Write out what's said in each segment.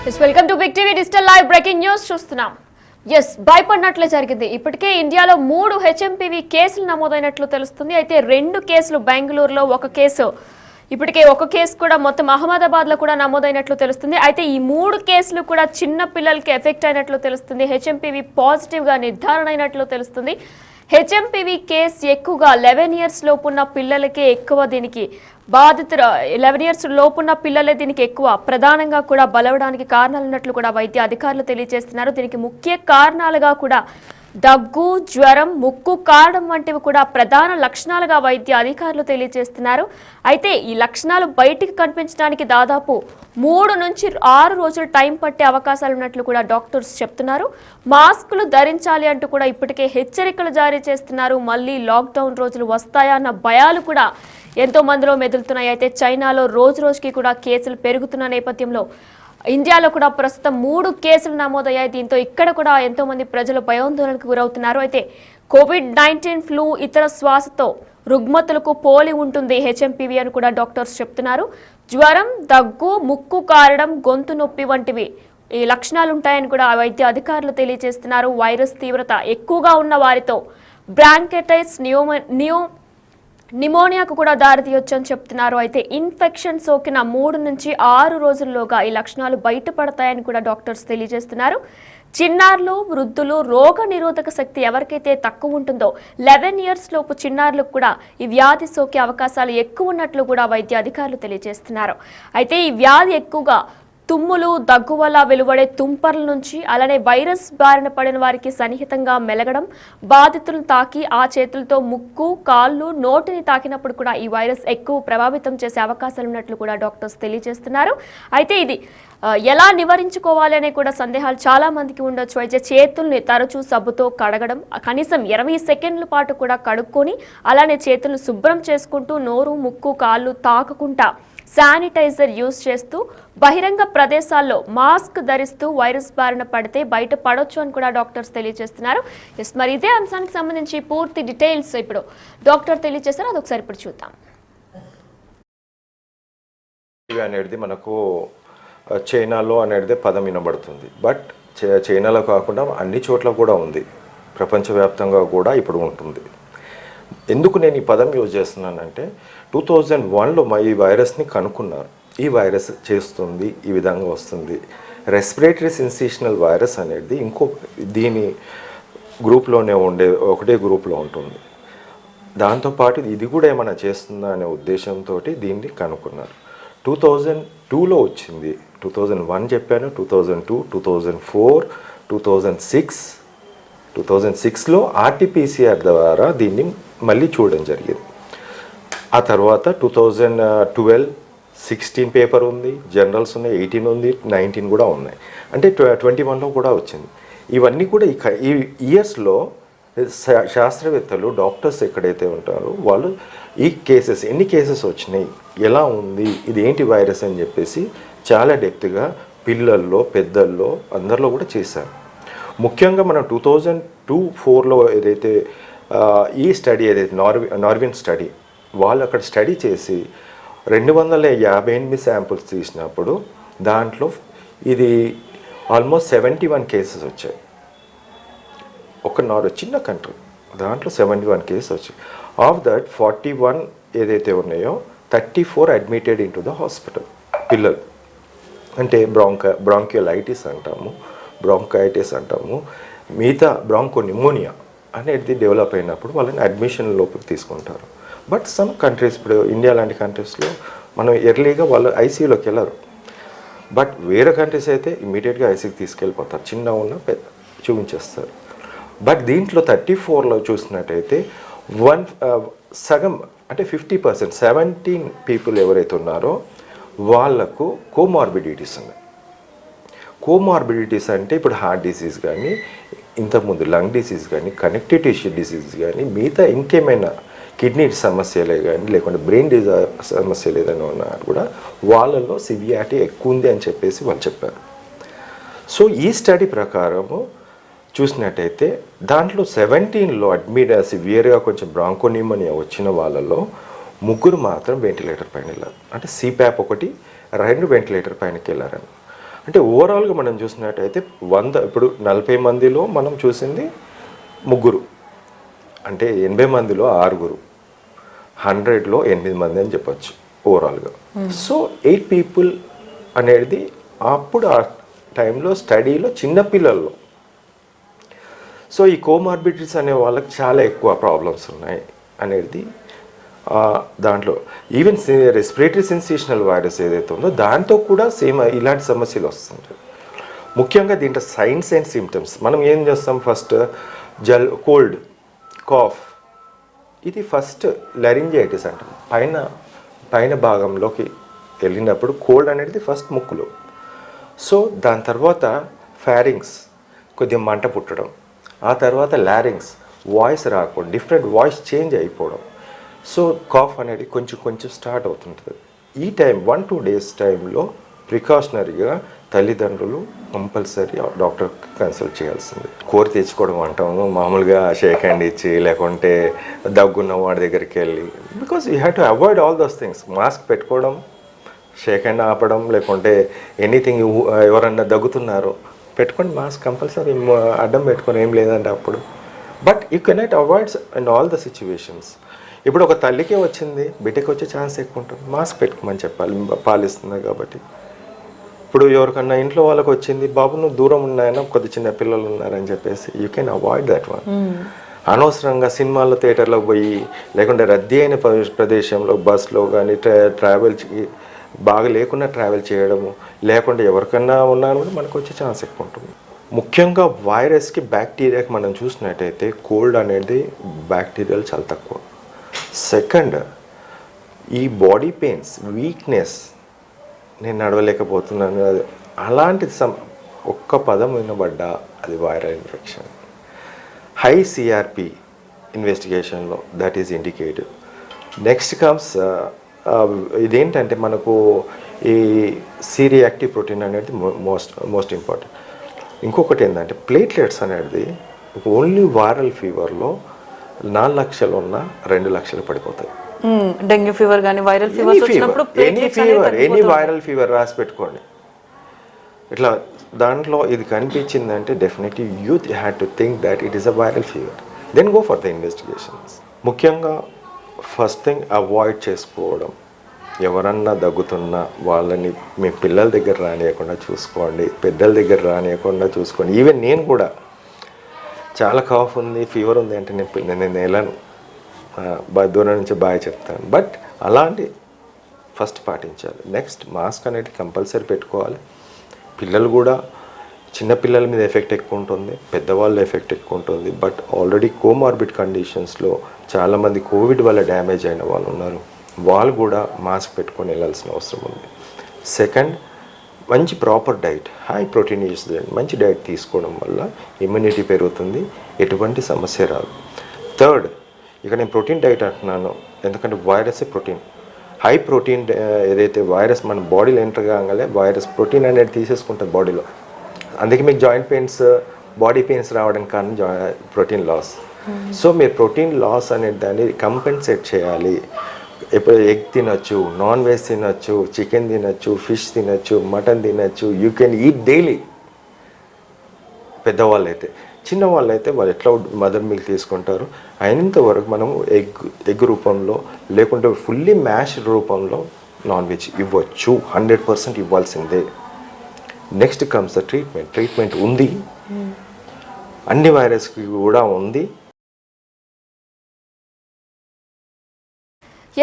Welcome to Big TV digital live breaking news చూస్తున్నాం. భయపడినట్లే జరిగింది. ఇప్పటికే ఇండియాలో 3 హెచ్ఎంపీవీ కేసులు నమోదైనట్లు తెలుస్తుంది. అయితే 2 కేసులు బెంగళూరులో, ఒక కేసు కూడా మొత్తం అహ్మదాబాద్ లో కూడా నమోదైనట్లు తెలుస్తుంది. అయితే ఈ 3 కేసులు కూడా చిన్న పిల్లలకి ఎఫెక్ట్ అయినట్లు తెలుస్తుంది. హెచ్ఎంపీవీ పాజిటివ్ గా నిర్ధారణ అయినట్లు తెలుస్తుంది. హెచ్ఎంపీవీ కేసు ఎక్కువగా 11 ఇయర్స్ లోపున్న పిల్లలకే ఎక్కువ దీనికి బాధితులు 11 ఇయర్స్ లోపున్న పిల్లలే దీనికి ఎక్కువ ప్రధానంగా కూడా బలవడానికి కారణాలు ఉన్నట్లు కూడా వైద్య అధికారులు తెలియజేస్తున్నారు. దీనికి ముఖ్య కారణాలుగా కూడా దగ్గు, జ్వరం, ముక్కు కారడం వంటివి కూడా ప్రధాన లక్షణాలుగా వైద్య అధికారులు తెలియజేస్తున్నారు. అయితే ఈ లక్షణాలు బయటికి కనిపించడానికి దాదాపు 3 నుంచి 6 రోజులు టైం పట్టే అవకాశాలు ఉన్నట్లు కూడా డాక్టర్స్ చెప్తున్నారు. మాస్కులు ధరించాలి అంటూ కూడా ఇప్పటికే హెచ్చరికలు జారీ చేస్తున్నారు. మళ్ళీ లాక్డౌన్ రోజులు వస్తాయా అన్న భయాలు కూడా ఎంతో మందిలో మెదులుతున్నాయి. అయితే చైనాలో రోజు రోజుకి కూడా కేసులు పెరుగుతున్న నేపథ్యంలో ఇండియాలో కూడా ప్రస్తుతం 3 కేసులు నమోదయ్యాయి. దీంతో ఇక్కడ కూడా ఎంతో మంది ప్రజలు భయాందోళనకు గురవుతున్నారు. అయితే కోవిడ్-19 ఫ్లూ, ఇతర శ్వాసతో రుగ్మతలకు పోలి ఉంటుంది హెచ్ఎంపీవీ అని కూడా డాక్టర్స్ చెప్తున్నారు. జ్వరం, దగ్గు, ముక్కు కారడం, గొంతు నొప్పి వంటివి ఈ లక్షణాలు ఉంటాయని కూడా వైద్య అధికారులు తెలియజేస్తున్నారు. వైరస్ తీవ్రత ఎక్కువగా ఉన్న వారితో బ్రాంకైటిస్, నిమోనియాకు కూడా దారితీయొచ్చని చెప్తున్నారు. అయితే ఇన్ఫెక్షన్ సోకిన 3 నుంచి 6 రోజుల్లోగా ఈ లక్షణాలు బయటపడతాయని కూడా డాక్టర్స్ తెలియజేస్తున్నారు. చిన్నారులు, వృద్ధులు, రోగ నిరోధక శక్తి ఎవరికైతే తక్కువ ఉంటుందో 11 ఇయర్స్ లోపు చిన్నారులకు కూడా ఈ వ్యాధి సోకే అవకాశాలు ఎక్కువ ఉన్నట్లు కూడా వైద్య అధికారులు తెలియజేస్తున్నారు. అయితే ఈ వ్యాధి ఎక్కువగా తుమ్ములు, దగ్గు వల్ల వెలువడే తుంపర్ల నుంచి, అలానే వైరస్ బారిన పడిన వారికి సన్నిహితంగా మెలగడం, బాధితులను తాకి ఆ చేతులతో ముక్కు, కాళ్ళు, నోటిని తాకినప్పుడు కూడా ఈ వైరస్ ఎక్కువ ప్రభావితం చేసే అవకాశాలు ఉన్నట్లు కూడా డాక్టర్స్ తెలియజేస్తున్నారు. అయితే ఇది ఎలా నివారించుకోవాలి అనే కూడా సందేహాలు చాలా మందికి ఉండొచ్చు. అయితే చేతుల్ని తరచూ సబ్బుతో కడగడం, కనీసం 20 సెకండ్ల పాటు కూడా కడుక్కొని అలానే చేతులను శుభ్రం చేసుకుంటూ నోరు, ముక్కు, కాళ్ళు తాకకుండా శానిటైజర్ యూజ్ చేస్తూ బహిరంగ ప్రదేశాల్లో మాస్క్ ధరిస్తూ వైరస్ బారిన పడితే బయట పడొచ్చు అని కూడా డాక్టర్స్ తెలియజేస్తున్నారు. మరి ఇదే అంశానికి సంబంధించి పూర్తి డీటెయిల్స్ ఇప్పుడు డాక్టర్ తెలియజేస్తారు. అదొకసారి ఇప్పుడు చూద్దాం. అనేది మనకు చైనాలో అనేది పదం వినబడుతుంది. బట్ చైనాలో కాకుండా అన్ని చోట్ల కూడా ఉంది, ప్రపంచవ్యాప్తంగా కూడా ఇప్పుడు ఉంటుంది. ఎందుకు నేను ఈ పదం యూజ్ చేస్తున్నానంటే 2001లో ఈ వైరస్ని కనుక్కున్నారు. ఈ వైరస్ చేస్తుంది, ఈ విధంగా వస్తుంది. రెస్పిరేటరీ సిన్సేషనల్ వైరస్ అనేది దీని గ్రూప్లోనే ఒకటే గ్రూప్లో ఉంటుంది. దాంతోపాటు ఇది కూడా ఏమైనా చేస్తుందా అనే ఉద్దేశంతో దీన్ని కనుక్కున్నారు. 2002లో వచ్చింది. 2001 చెప్పాను, 2002, 2004, 2006లో RT-PCR ద్వారా దీన్ని మళ్ళీ చూడడం జరిగింది. ఆ తర్వాత 2012, 16 పేపర్ ఉంది, జనరల్స్ ఉన్నాయి, 18 ఉంది, 19 కూడా ఉన్నాయి. అంటే 21లో కూడా వచ్చింది. ఇవన్నీ కూడా ఈ ఇయర్స్లో శాస్త్రవేత్తలు, డాక్టర్స్ ఎక్కడైతే ఉంటారో వాళ్ళు ఈ కేసెస్, ఎన్ని కేసెస్ వచ్చినాయి, ఎలా ఉంది, ఇది ఏంటి వైరస్ అని చెప్పేసి చాలా డెప్త్గా పిల్లల్లో, పెద్దల్లో, అందరిలో కూడా చేశారు. ముఖ్యంగా మనం 2002-04లో ఏదైతే ఈ స్టడీ ఏదైతే నార్విన్ స్టడీ, వాళ్ళు అక్కడ స్టడీ చేసి 258 శాంపుల్స్ తీసినప్పుడు దాంట్లో ఇది ఆల్మోస్ట్ 71 కేసెస్ వచ్చాయి. చిన్న కంట్రీ, దాంట్లో 71 కేసెస్ వచ్చాయి. ఆఫ్ దట్ 41 ఏదైతే ఉన్నాయో 34 admitted in to the hospital. పిల్లలు అంటే బ్రాంకియోలైటిస్ అంటాము, బ్రాంకైటిస్ అంటాము, మిగతా బ్రాంకోనిమోనియా అనేది డెవలప్ అయినప్పుడు వాళ్ళని అడ్మిషన్ లోపలికి తీసుకుంటారు. బట్ సమ్ కంట్రీస్, ఇప్పుడు ఇండియా లాంటి కంట్రీస్లో మనం ఎర్లీగా వాళ్ళు ఐసీయూలోకి వెళ్ళరు. బట్ వేరే కంట్రీస్ అయితే ఇమీడియట్గా ఐసీకి తీసుకెళ్ళిపోతారు, చిన్న ఉన్న పెద్ద చూపించేస్తారు. బట్ దీంట్లో 34లో చూసినట్టయితే సగం అంటే 50%, 17 పీపుల్ ఎవరైతే ఉన్నారో వాళ్లకు కోమార్బిడిటీస్ ఉన్నాయి. కోమార్బిడిటీస్ అంటే ఇప్పుడు హార్ట్ డిసీజ్ కానీ, ఇంతకుముందు లంగ్ డిసీజ్ కానీ, కనెక్టివ్ టిష్యూ డిసీజ్ కానీ, మిగతా ఇంకేమైనా కిడ్నీ సమస్యలే కానీ, లేకుంటే బ్రెయిన్ సమస్యలు ఏదైనా ఉన్నా కూడా వాళ్ళల్లో సివియారిటీ ఎక్కువ ఉంది అని చెప్పేసి వాళ్ళు చెప్పారు. సో ఈ స్టడీ ప్రకారము చూసినట్టయితే దాంట్లో 17లో సివియర్గా కొంచెం బ్రాంకోనిమోనియా వచ్చిన వాళ్ళలో 3 మాత్రం వెంటిలేటర్ పైన వెళ్ళారు. అంటే సిప్యాప్ 1, 2 వెంటిలేటర్ పైనకి వెళ్ళారని. అంటే ఓవరాల్గా మనం చూసినట్టయితే ఇప్పుడు 40 మందిలో మనం చూసింది 3, అంటే 80 మందిలో 6, 100లో 8 మంది అని చెప్పొచ్చు ఓవరాల్గా. సో 8 పీపుల్ అనేది అప్పుడు ఆ టైంలో స్టడీలో చిన్నపిల్లల్లో. సో ఈ కోమార్బిడిటీస్ అనే వాళ్ళకి చాలా ఎక్కువ ప్రాబ్లమ్స్ ఉన్నాయి అనేది దాంట్లో. ఈవెన్ రెస్పిరేటరీ సెన్సేషనల్ వైరస్ ఏదైతే ఉందో దాంతో కూడా సేమ్ ఇలాంటి సమస్యలు వస్తుంటాయి. ముఖ్యంగా దీంట్లో సైన్స్ అండ్ సిమ్టమ్స్ మనం ఏం చేస్తాం, ఫస్ట్ కోల్డ్, కాఫ్, ఇది ఫస్ట్ లరింజైటిస్ అంటాం. పైన భాగంలోకి వెళ్ళినప్పుడు కోల్డ్ అనేది ఫస్ట్ ముక్కులో. సో దాని తర్వాత ఫారింగ్స్, కొద్దిగా మంట పుట్టడం, ఆ తర్వాత లారింగ్స్, వాయిస్ రాకపోవడం, డిఫరెంట్ వాయిస్ చేంజ్ అయిపోవడం. సో కాఫ్ అనేది కొంచెం స్టార్ట్ అవుతుంటుంది. ఈ టైం 1-2 డేస్ టైంలో ప్రికాషనరీగా తల్లిదండ్రులు కంపల్సరీ డాక్టర్ కన్సల్ట్ చేయాల్సింది. కోరి తెచ్చుకోవడం అంటాము, మామూలుగా షేక్ హ్యాండ్ ఇచ్చి, లేకుంటే దగ్గున్న వాడి దగ్గరికి వెళ్ళి, because you have to avoid all those things. Mask పెట్టుకోవడం, షేక్ హ్యాండ్ ఆపడం, లేకుంటే ఎనీథింగ్. ఎవరన్నా దగ్గుతున్నారు పెట్టుకోండి మాస్క్ కంపల్సరీ, అడ్డం పెట్టుకొని ఏం లేదంటే అప్పుడు. But you cannot avoid in all the situations. ఇప్పుడు ఒక తల్లికే వచ్చింది, బిడ్డకి వచ్చే ఛాన్స్ ఎక్కువ ఉంటుంది, మాస్క్ పెట్టుకోమని చెప్పాలి, పాలిస్తుంది కాబట్టి. ఇప్పుడు ఎవరికన్నా ఇంట్లో వాళ్ళకి వచ్చింది, బాబు నువ్వు దూరం ఉన్నాయన్నా, కొద్ది చిన్న పిల్లలు ఉన్నారని చెప్పేసి you can avoid that one. అనవసరంగా సినిమాల్లో థియేటర్లో పోయి, లేకుంటే రద్దీ అయిన ప్రదేశంలో బస్లో కానీ ట్రావెల్ బాగా లేకుండా ట్రావెల్ చేయడము, లేకుంటే ఎవరికన్నా ఉన్నా కూడా మనకు వచ్చే ఛాన్స్ ఎక్కువ ఉంటుంది. ముఖ్యంగా వైరస్కి, బ్యాక్టీరియాకి మనం చూసినట్టయితే కోల్డ్ అనేది బ్యాక్టీరియాలు చాలా తక్కువ. సెకండ్, ఈ బాడీ పెయిన్స్, వీక్నెస్, నేను నడవలేకపోతున్నాను, అది అలాంటి ఒక్క పదం వినబడ్డా అది వైరల్ ఇన్ఫెక్షన్. హై సిఆర్పి ఇన్వెస్టిగేషన్లో that is indicative. Next comes ఇదేంటంటే మనకు ఈ సి-రియాక్టివ్ ప్రోటీన్ అనేది మోస్ట్ ఇంపార్టెంట్. ఇంకొకటి ఏంటంటే ప్లేట్లెట్స్ అనేది ఓన్లీ వైరల్ ఫీవర్లో 4 లక్షలు ఉన్న 2 లక్షలు పడిపోతాయి. డెంగ్యూ ఫీవర్ కానీ వైరల్ ఫీవర్ వచ్చినప్పుడు ఎనీ వైరల్ ఫీవర్ రాసి పెట్టుకోండి. ఇట్లా దాంట్లో ఇది కనిపించిందంటే definitely you had to think that it is a viral fever, then go for the investigations. ముఖ్యంగా ఫస్ట్ థింగ్ అవాయిడ్ చేసుకోవడం. ఎవరన్నా దగ్గుతున్నా వాళ్ళని మీ పిల్లల దగ్గర రానియకుండా చూసుకోండి, పెద్దల దగ్గర రానియకుండా చూసుకోండి. ఈవెన్ నేను కూడా చాలా కాఫ్ ఉంది, ఫీవర్ ఉంది అంటే నేను వెళ్ళను, దూరం నుంచి బాగా చెప్తాను. బట్ అలాంటి ఫస్ట్ పాటించాలి. నెక్స్ట్ మాస్క్ అనేది కంపల్సరీ పెట్టుకోవాలి. పిల్లలు కూడా, చిన్నపిల్లల మీద ఎఫెక్ట్ ఎక్కువ ఉంటుంది, పెద్దవాళ్ళ ఎఫెక్ట్ ఎక్కువ ఉంటుంది. బట్ ఆల్రెడీ కోమార్బిడ్ కండిషన్స్లో చాలామంది కోవిడ్ వల్ల డ్యామేజ్ అయిన వాళ్ళు ఉన్నారు, వాళ్ళు కూడా మాస్క్ పెట్టుకొని వెళ్ళాల్సిన అవసరం ఉంది. సెకండ్, మంచి proper diet, high protein use, మంచి డైట్ తీసుకోవడం వల్ల ఇమ్యూనిటీ పెరుగుతుంది, ఎటువంటి సమస్య రాదు. థర్డ్, ఇక నేను ప్రోటీన్ డైట్ అంటున్నాను ఎందుకంటే వైరస్ ప్రోటీన్, హై ప్రోటీన్ ఏదైతే వైరస్ మన బాడీలో ఎంటర్ కాగానే వైరస్ ప్రోటీన్ అనేది తీసేసుకుంటుంది బాడీలో. అందుకే మీకు జాయింట్ పెయిన్స్, బాడీ పెయిన్స్ రావడానికి కారణం ప్రోటీన్ లాస్. సో మీరు ప్రోటీన్ లాస్ అనేది దాన్ని కంపెన్సేట్ చేయాలి. ఇప్పుడు ఎగ్ తినచ్చు, నాన్ వెజ్ తినచ్చు, చికెన్ తినచ్చు, ఫిష్ తినచ్చు, మటన్ తినచ్చు, యూ కెన్ ఈట్ డైలీ. పెద్దవాళ్ళు అయితే, చిన్నవాళ్ళు అయితే వాళ్ళు ఎట్లా మదర్ మిల్క్ తీసుకుంటారు, అయినంత వరకు మనం ఎగ్ రూపంలో లేకుంటే ఫుల్లీ మ్యాష్ రూపంలో నాన్ వెజ్ ఇవ్వచ్చు, 100% ఇవ్వాల్సిందే. నెక్స్ట్ కమ్స్ ద ట్రీట్మెంట్ ఉంది, అన్ని వైరస్కి కూడా ఉంది.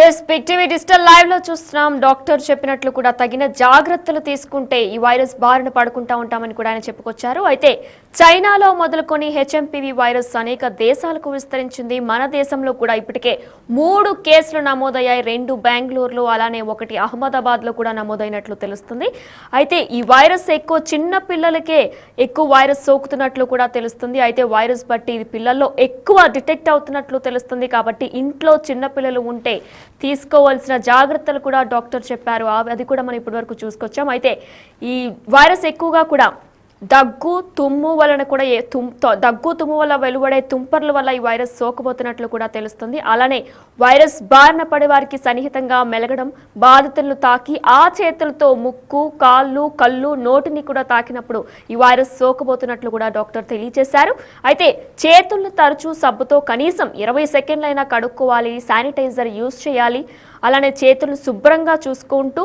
Yes, Big TV digital live లో చూస్తున్నాం. డాక్టర్ చెప్పినట్లు కూడా తగిన జాగ్రత్తలు తీసుకుంటే ఈ వైరస్ బారిన పడుకుంటా ఉంటామని కూడా ఆయన చెప్పుకొచ్చారు. అయితే చైనాలో మొదలుకొని హెచ్ఎంపీవీ వైరస్ అనేక దేశాలకు విస్తరించింది. మన దేశంలో కూడా ఇప్పటికే 3 కేసులు నమోదయ్యాయి. 2 బెంగళూరులో, అలానే 1 అహ్మదాబాద్ లో కూడా నమోదైనట్లు తెలుస్తుంది. అయితే ఈ వైరస్ ఎక్కువ చిన్న పిల్లలకే ఎక్కువ వైరస్ సోకుతున్నట్లు కూడా తెలుస్తుంది. అయితే వైరస్ బట్టి ఇది పిల్లల్లో ఎక్కువ డిటెక్ట్ అవుతున్నట్లు తెలుస్తుంది. కాబట్టి ఇంట్లో చిన్న పిల్లలు ఉంటే తీసుకోవాల్సిన జాగ్రత్తలు కూడా డాక్టర్ చెప్పారు. అది కూడా మనం ఇప్పటివరకు చూసుకొచ్చాం. అయితే ఈ వైరస్ ఎక్కువగా కూడా దగ్గు తుమ్ము వలన కూడా దగ్గు తుమ్ము వల్ల వెలువడే తుంపర్ల వల్ల ఈ వైరస్ సోకబోతున్నట్లు కూడా తెలుస్తుంది. అలానే వైరస్ బారిన పడే వారికి సన్నిహితంగా మెలగడం, బాధితులను తాకి ఆ చేతులతో ముక్కు, కాళ్ళు, కళ్ళు, నోటిని కూడా తాకినప్పుడు ఈ వైరస్ సోకబోతున్నట్లు కూడా డాక్టర్ తెలియజేశారు. అయితే చేతులను తరచూ సబ్బుతో కనీసం 20 సెకండ్లైనా కడుక్కోవాలి, శానిటైజర్ యూజ్ చేయాలి. అలానే చేతులు శుభ్రంగా చూసుకుంటూ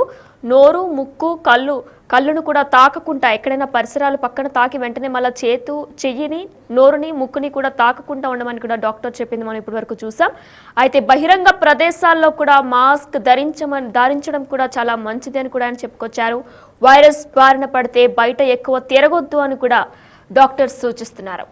నోరు, ముక్కు, కళ్ళును కూడా తాకకుండా ఎక్కడైనా పరిసరాలు పక్కన తాకి వెంటనే మళ్ళీ చెయ్యిని, నోరుని, ముక్కుని కూడా తాకకుండా ఉండమని కూడా డాక్టర్ చెప్పింది మనం ఇప్పటి వరకు చూసాం. అయితే బహిరంగ ప్రదేశాల్లో కూడా మాస్క్ ధరించడం కూడా చాలా మంచిది అని కూడా ఆయన చెప్పుకొచ్చారు. వైరస్ బారిన పడితే బయట ఎక్కువ తిరగొద్దు అని కూడా డాక్టర్స్ సూచిస్తున్నారు.